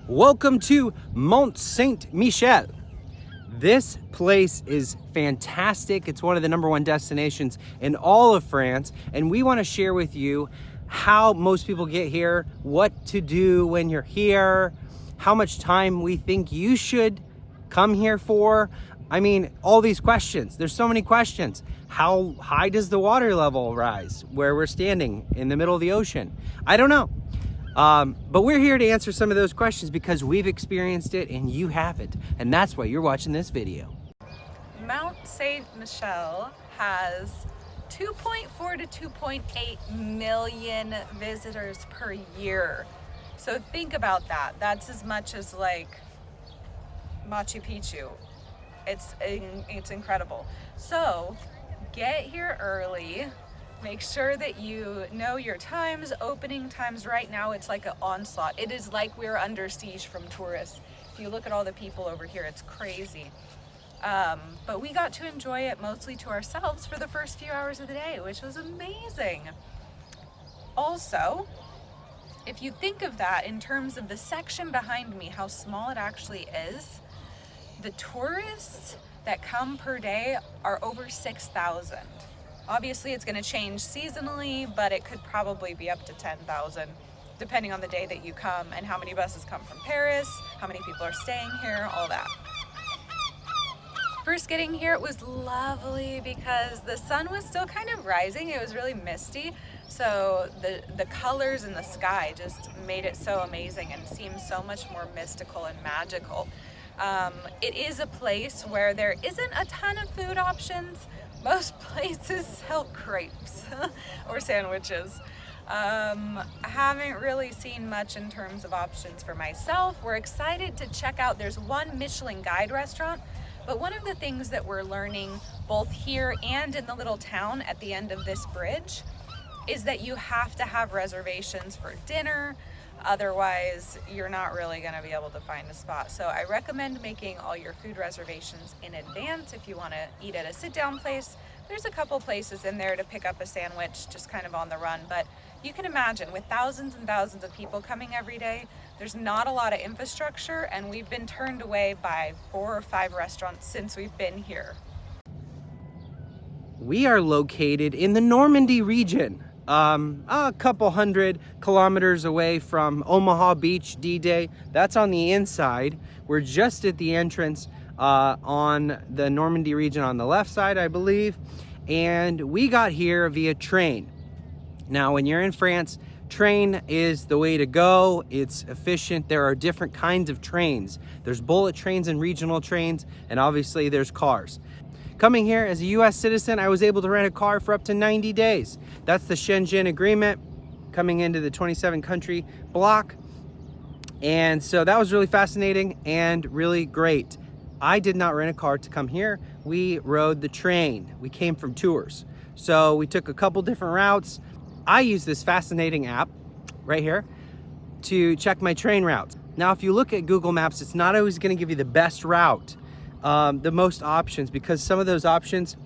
Welcome to Mont Saint Michel. This place is fantastic. It's one of the #1 destinations in all of France, and we want to share with you how most people get here, what to do when you're here, how much time we think you should come here for. I mean, all these questions. There's so many questions. How high does the water level rise where we're standing in the middle of the ocean? I don't know. But we're here to answer some of those questions because we've experienced it and you haven't. And that's why you're watching this video. Mont Saint Michel has 2.4 to 2.8 million visitors per year. So think about that. That's as much as like Machu Picchu. It's incredible. So get here early. Make sure that you know your times, opening times. Right now it's like an onslaught. It is like we're under siege from tourists. If you look at all the people over here, it's crazy. But we got to enjoy it mostly to ourselves for the first few hours of the day, which was amazing. Also, if you think of that in terms of the section behind me, how small it actually is, the tourists that come per day are over 6,000. Obviously, it's going to change seasonally, but it could probably be up to 10,000, depending on the day that you come and how many buses come from Paris, how many people are staying here, all that. First getting here, it was lovely because the sun was still kind of rising. It was really misty, so the colors in the sky just made it so amazing and seemed so much more mystical and magical. It is a place where there isn't a ton of food options. Most places sell crepes or sandwiches. I haven't really seen much in terms of options for myself. We're excited to check out, there's one Michelin guide restaurant, but one of the things that we're learning both here and in the little town at the end of this bridge is that you have to have reservations for dinner. Otherwise, you're not really going to be able to find a spot. So I recommend making all your food reservations in advance if you want to eat at a sit-down place. There's a couple places in there to pick up a sandwich just kind of on the run, but you can imagine with thousands and thousands of people coming every day, there's not a lot of infrastructure, and we've been turned away by 4 or 5 restaurants since we've been here. We are located in the Normandy region. A couple 100 kilometers away from Omaha Beach, D-Day. That's on the inside. We're just at the entrance on the Normandy region on the left side, I believe. And we got here via train. Now, when you're in France, train is the way to go. It's efficient. There are different kinds of trains. There's bullet trains and regional trains, and obviously there's cars. Coming here as a US citizen, I was able to rent a car for up to 90 days. That's the Shenzhen agreement, coming into the 27 country block. And so that was really fascinating and really great. I did not rent a car to come here. We rode the train. We came from tours. So we took a couple different routes. I use this fascinating app right here to check my train routes. Now, if you look at Google Maps, it's not always gonna give you the best route. The most options, because some of those options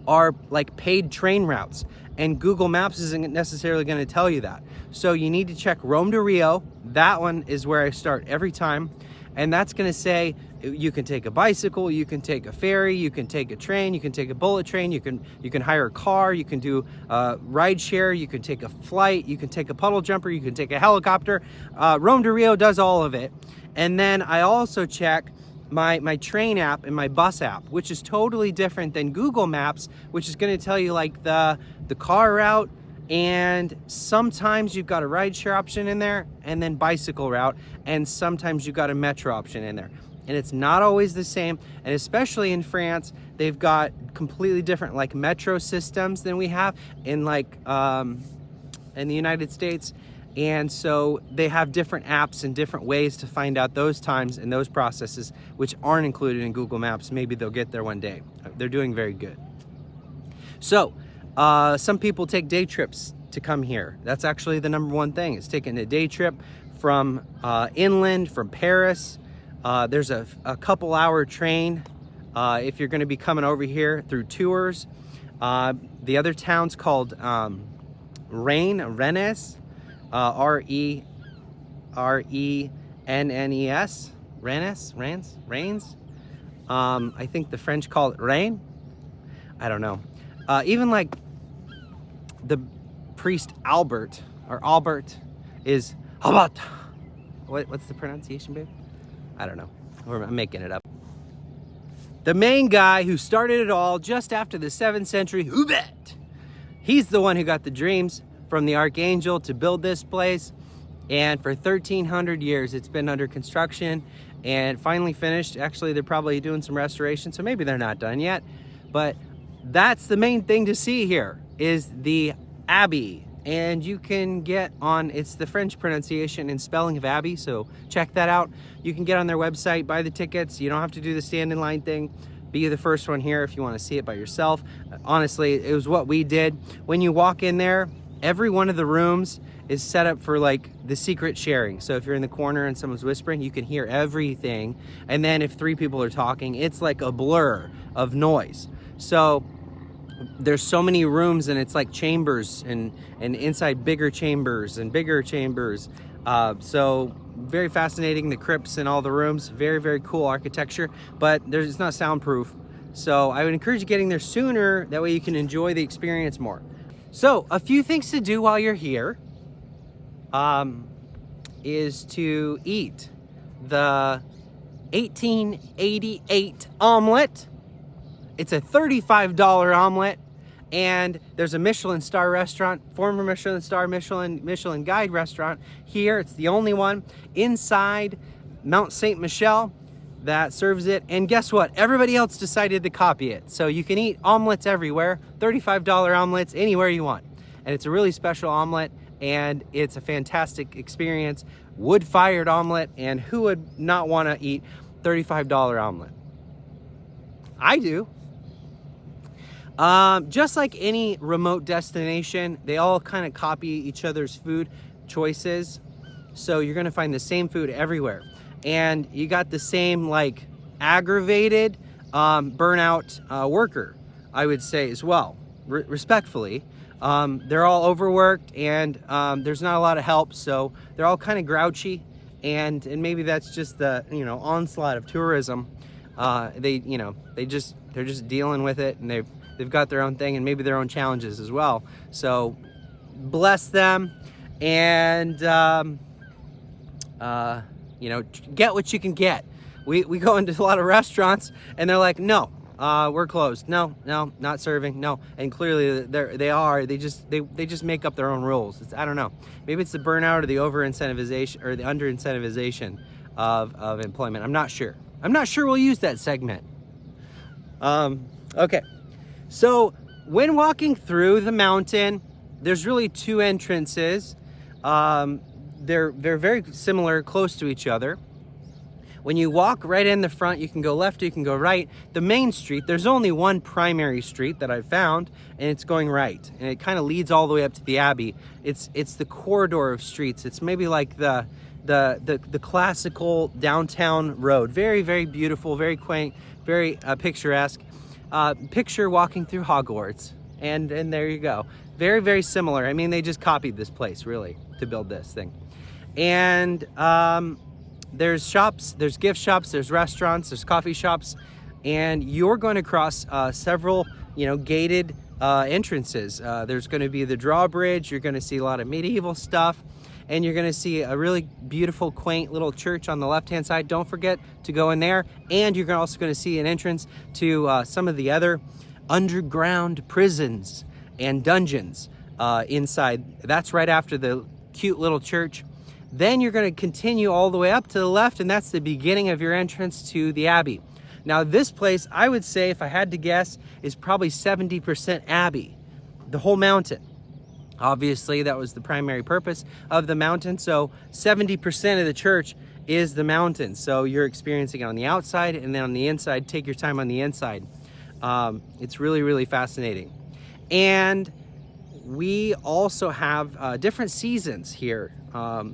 are like paid train routes, and Google Maps isn't necessarily going to tell you that. So you need to check Rome to Rio. That one is where I start every time, and that's going to say you can take a bicycle, you can take a ferry, you can take a train, you can take a bullet train, you can hire a car, you can do ride share, you can take a flight, you can take a puddle jumper, you can take a helicopter. Rome to Rio does all of it. And then I also check my train app and my bus app, which is totally different than Google Maps, which is going to tell you like the car route, and sometimes you've got a rideshare option in there, and then bicycle route, and sometimes you've got a metro option in there. And it's not always the same, and especially in France, they've got completely different like metro systems than we have in like in the United States. And so they have different apps and different ways to find out those times and those processes, which aren't included in Google Maps. Maybe they'll get there one day. They're doing very good. So some people take day trips to come here. That's actually the #1 thing, is taking a day trip from inland, from Paris. There's a couple hour train if you're gonna be coming over here through tours. The other town's called Rennes. R-E N-N-E-S, Rains. I think the French call it rain. I don't know. Even like the priest Albert is Albert. What's the pronunciation, babe? I don't know. I'm making it up. The main guy who started it all just after the 7th century, Hubert. He's the one who got the dreams from the archangel to build this place. And for 1,300 years, it's been under construction and finally finished. Actually, they're probably doing some restoration, so maybe they're not done yet. But that's the main thing to see here is the Abbey. And you can get on, it's the French pronunciation and spelling of Abbey, so check that out. You can get on their website, buy the tickets. You don't have to do the stand in line thing. Be the first one here if you want to see it by yourself. Honestly, it was what we did. When you walk in there, every one of the rooms is set up for like the secret sharing. So if you're in the corner and someone's whispering, you can hear everything. And then if 3 people are talking, it's like a blur of noise. So there's so many rooms, and it's like chambers and inside bigger chambers and bigger chambers. So very fascinating, the crypts and all the rooms. Very, very cool architecture, but it's not soundproof. So I would encourage you getting there sooner. That way you can enjoy the experience more. So a few things to do while you're here is to eat the 1888 omelet. It's a $35 omelet, and there's a Michelin star restaurant, former Michelin star, Michelin guide restaurant here. It's the only one inside Mont Saint Michel that serves it. And guess what? Everybody else decided to copy it. So you can eat omelets everywhere, $35 omelets anywhere you want. And it's a really special omelet, and it's a fantastic experience. Wood-fired omelet, and who would not want to eat $35 omelet? I do. Just like any remote destination, they all kind of copy each other's food choices. So you're going to find the same food everywhere. And you got the same like aggravated, burnout worker, I would say as well, respectfully. They're all overworked, and there's not a lot of help. So they're all kind of grouchy, and maybe that's just the, onslaught of tourism. They're just dealing with it, and they've got their own thing and maybe their own challenges as well. So bless them, and get what you can get. We go into a lot of restaurants and they're like, no, we're closed. No, not serving. No, and clearly they just make up their own rules. I don't know. Maybe it's the burnout or the over incentivization or the under incentivization of employment. I'm not sure. We'll use that segment. Okay. So when walking through the mountain, there's really 2 entrances. They're very similar, close to each other. When you walk right in the front, you can go left, you can go right. The main street, there's only one primary street that I've found, and it's going right. And it kind of leads all the way up to the Abbey. It's the corridor of streets. It's maybe like the classical downtown road. Very, very beautiful, very quaint, very picturesque. Picture walking through Hogwarts, and there you go. Very, very similar. I mean, they just copied this place really to build this thing. And there's shops, there's gift shops, there's restaurants, there's coffee shops, and you're going to cross several, gated entrances. There's going to be the drawbridge. You're going to see a lot of medieval stuff, and you're going to see a really beautiful, quaint little church on the left-hand side. Don't forget to go in there, and you're also going to see an entrance to some of the other underground prisons and dungeons inside. That's right after the cute little church. Then you're going to continue all the way up to the left, and that's the beginning of your entrance to the Abbey. Now this place, I would say, if I had to guess, is probably 70% Abbey, the whole mountain. Obviously, that was the primary purpose of the mountain. So 70% of the church is the mountain. So you're experiencing it on the outside, and then on the inside, take your time on the inside. It's really, really fascinating. And we also have different seasons here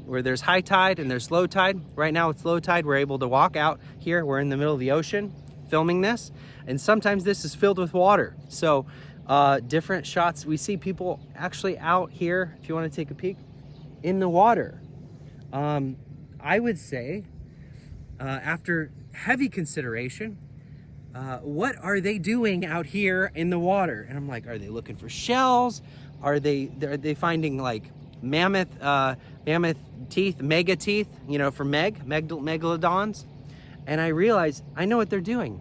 where there's high tide and there's low tide. Right now it's low tide. We're able to walk out here. We're in the middle of the ocean filming this. And sometimes this is filled with water. So different shots. We see people actually out here, if you want to take a peek, in the water. I would say, after heavy consideration, what are they doing out here in the water? And I'm like, are they looking for shells? Are they finding like mammoth teeth, mega teeth, you know, for megalodons? And I realized I know what they're doing.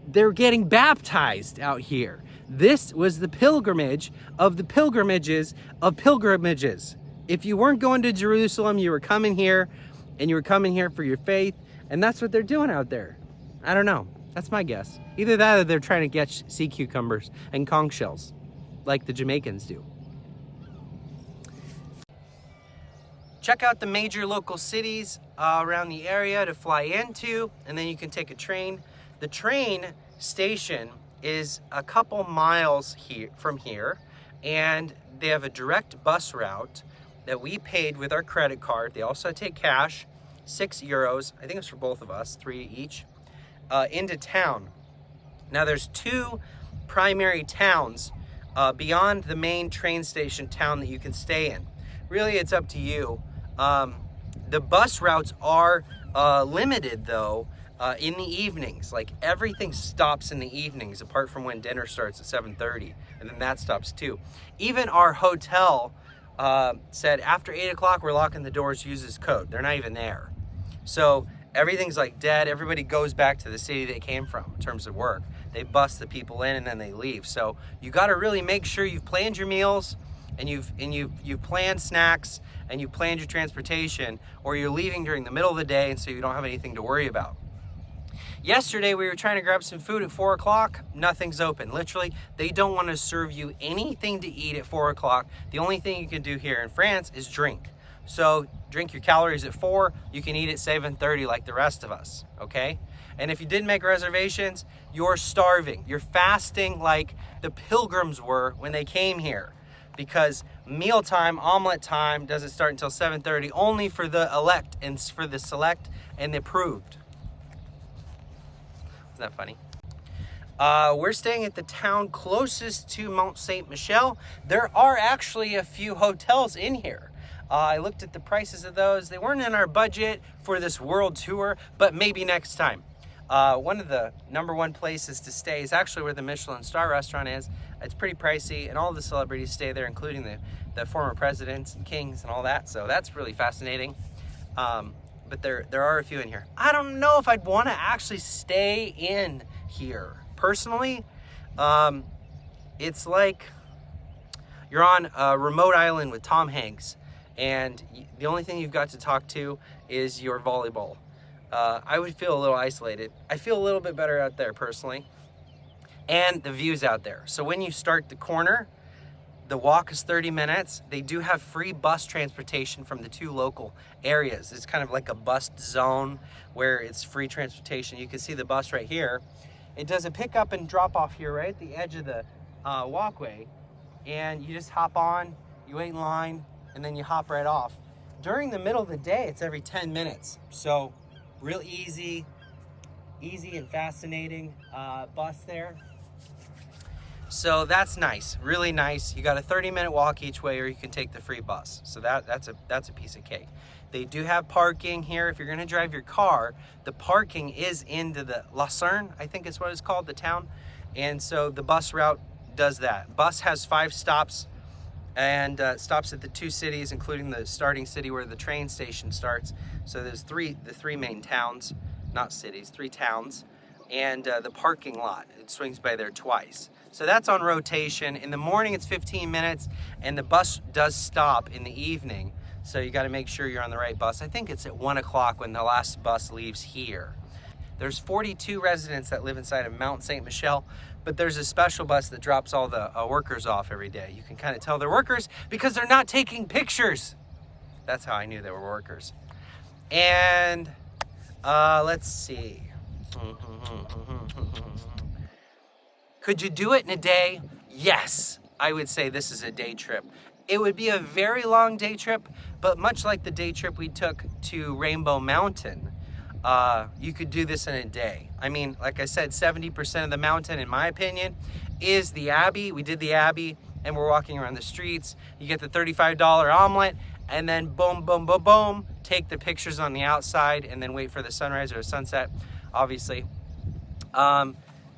They're getting baptized out here. This was the pilgrimage of the pilgrimages of pilgrimages. If you weren't going to Jerusalem, you were coming here, and you were coming here for your faith, and that's what they're doing out there. I don't know. That's my guess. Either that or they're trying to catch sea cucumbers and conch shells, like the Jamaicans do. Check out the major local cities around the area to fly into, and then you can take a train. The train station is a couple miles from here, and they have a direct bus route that we paid with our credit card. They also take cash, €6. I think it's for both of us, 3 each, into town. Now there's 2 primary towns beyond the main train station town that you can stay in. Really, it's up to you. The bus routes are limited though in the evenings. Like everything stops in the evenings apart from when dinner starts at 7:30, and then that stops too. Even our hotel said after 8 o'clock we're locking the doors, use this code. They're not even there. So everything's like dead. Everybody goes back to the city they came from in terms of work. They bus the people in and then they leave. So you got to really make sure you've planned your meals and you've planned snacks and you've planned your transportation, or you're leaving during the middle of the day and so you don't have anything to worry about. Yesterday we were trying to grab some food at 4 o'clock. Nothing's open. Literally, they don't want to serve you anything to eat at 4 o'clock. The only thing you can do here in France is drink. So drink your calories at 4, you can eat at 7:30 like the rest of us, okay? And if you didn't make reservations, you're starving. You're fasting like the pilgrims were when they came here, because mealtime, omelet time, doesn't start until 7:30, only for the elect and for the select and the approved. Isn't that funny? We're staying at the town closest to Mont Saint Michel. There are actually a few hotels in here. I looked at the prices of those. They weren't in our budget for this world tour, but maybe next time. One of the #1 places to stay is actually where the Michelin star restaurant is. It's pretty pricey, and all the celebrities stay there, including the former presidents and kings and all that. So that's really fascinating. But there are a few in here. I don't know if I'd want to actually stay in here personally. It's like you're on a remote island with Tom Hanks, and the only thing you've got to talk to is your volleyball. I would feel a little isolated. I feel a little bit better out there personally, and the views out there. So when you start the corner, the walk is 30 minutes. They do have free bus transportation from the 2 local areas. It's kind of like a bus zone where it's free transportation. You can see the bus right here. It does a pick up and drop off here right at the edge of the walkway, and you just hop on, you wait in line, and then you hop right off. During the middle of the day, it's every 10 minutes. So real easy and fascinating bus there. So that's nice, really nice. You got a 30-minute walk each way, or you can take the free bus. So that's a piece of cake. They do have parking here. If you're gonna drive your car, the parking is into the Lucerne, I think is what it's called, the town. And so the bus route does that. Bus has 5 stops, and stops at the 2 cities, including the starting city where the train station starts. So there's the three main towns, not cities, 3 towns, and the parking lot. It swings by there twice. So that's on rotation. In the morning, it's 15 minutes, and the bus does stop in the evening. So you got to make sure you're on the right bus. I think it's at 1 o'clock when the last bus leaves here. There's 42 residents that live inside of Mont Saint Michel, but there's a special bus that drops all the workers off every day. You can kind of tell they're workers because they're not taking pictures. That's how I knew they were workers. And let's see. Could you do it in a day? Yes, I would say this is a day trip. It would be a very long day trip, but much like the day trip we took to Rainbow Mountain, you could do this in a day. I mean, like I said, 70% of the mountain, in my opinion, is the Abbey. We did the Abbey, and we're walking around the streets. You get the $35 omelet, and then boom, boom, boom, boom, take the pictures on the outside, and then wait for the sunrise or sunset, obviously.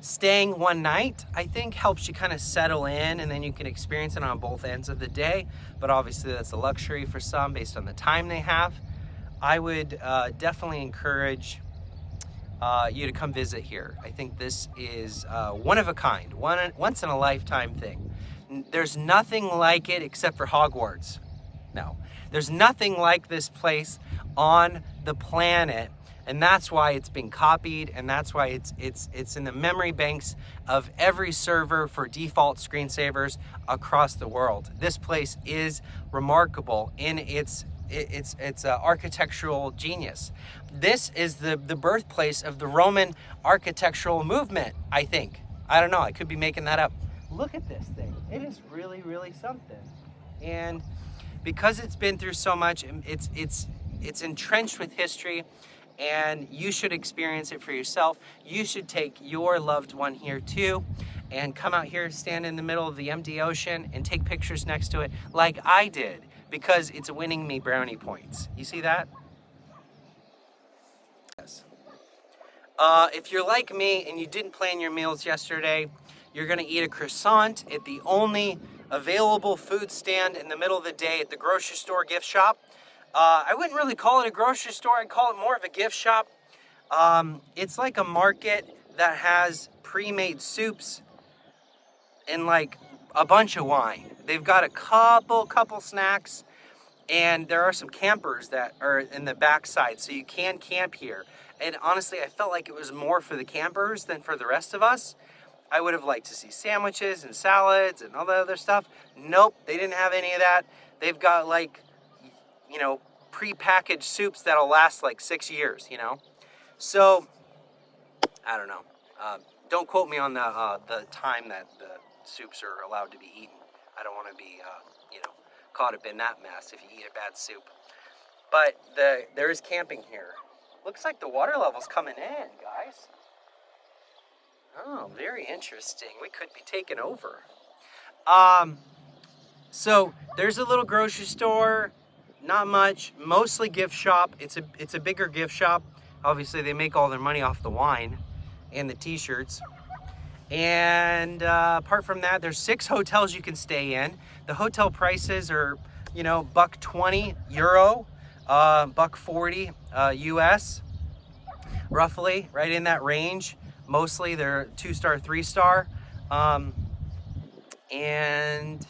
Staying one night, I think, helps you kind of settle in, and then you can experience it on both ends of the day. But obviously that's a luxury for some based on the time they have. I would definitely encourage you to come visit here. I think this is one of a kind, once in a lifetime thing. There's nothing like it except for Hogwarts. No, there's nothing like this place on the planet. And that's why it's been copied, and that's why it's in the memory banks of every server for default screensavers across the world. This place is remarkable in its architectural genius. This is the birthplace of the Roman architectural movement, I think. I don't know, I could be making that up. Look at this thing. It is really, really something. And because it's been through so much, it's entrenched with history, and you should experience it for yourself. You should take your loved one here too, and come out here, stand in the middle of the empty ocean, and take pictures next to it like I did, because it's winning me brownie points. You see that? Yes. If you're like me and you didn't plan your meals yesterday, you're gonna eat a croissant at the only available food stand in the middle of the day at the grocery store gift shop. I wouldn't really call it a grocery store, I'd call it more of a gift shop. It's like a market that has pre-made soups and like a bunch of wine. They've got a couple snacks, and there are some campers that are in the backside, so you can camp here. And honestly, I felt like it was more for the campers than for the rest of us. I would have liked to see sandwiches and salads and all that other stuff. Nope, they didn't have any of that. They've got like, you know, pre-packaged soups that'll last like 6 years, you know? So, I don't know. Don't quote me on the time that the soups are allowed to be eaten. I don't want to be, you know, caught up in that mess if you eat a bad soup. But there is camping here. Looks like the water level's coming in, guys. Oh, very interesting. We could be taken over. So there's a little grocery store. Not much, mostly gift shop. It's a bigger gift shop. Obviously, they make all their money off the wine and the t-shirts. And apart from that, there's 6 hotels you can stay in. The hotel prices are, you know, $1.20 euro, $1.40 US, roughly, right in that range. Mostly they're 2-star, 3-star, and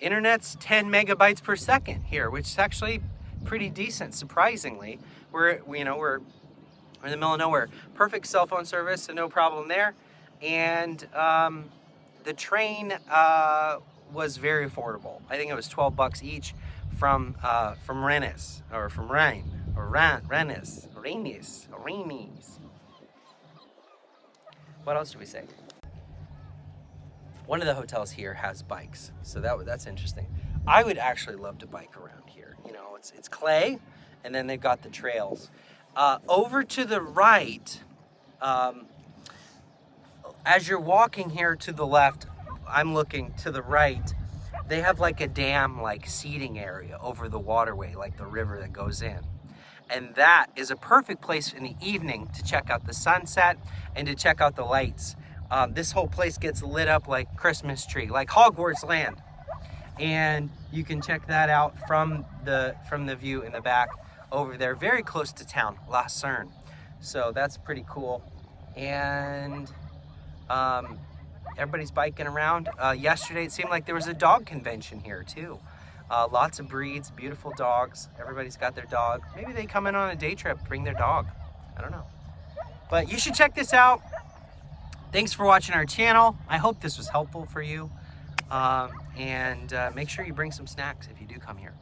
internet's 10 megabytes per second here, which is actually pretty decent, surprisingly. We're in the middle of nowhere. Perfect cell phone service, so no problem there. And the train was very affordable. I think it was $12 each from Rennes, or from Rennes, or Rennes. What else do we say? One of the hotels here has bikes, so that's interesting. I would actually love to bike around here. You know, it's clay, and then they've got the trails. Over to the right, as you're walking here to the left, I'm looking to the right, they have like a dam, like seating area over the waterway, like the river that goes in. And that is a perfect place in the evening to check out the sunset and to check out the lights. This whole place gets lit up like Christmas tree, like Hogwarts land. And you can check that out from the view in the back over there, very close to town, La Cerne. So that's pretty cool. And everybody's biking around. Yesterday it seemed like there was a dog convention here too. Lots of breeds, beautiful dogs. Everybody's got their dog. Maybe they come in on a day trip, bring their dog. I don't know. But you should check this out. Thanks for watching our channel. I hope this was helpful for you. And make sure you bring some snacks if you do come here.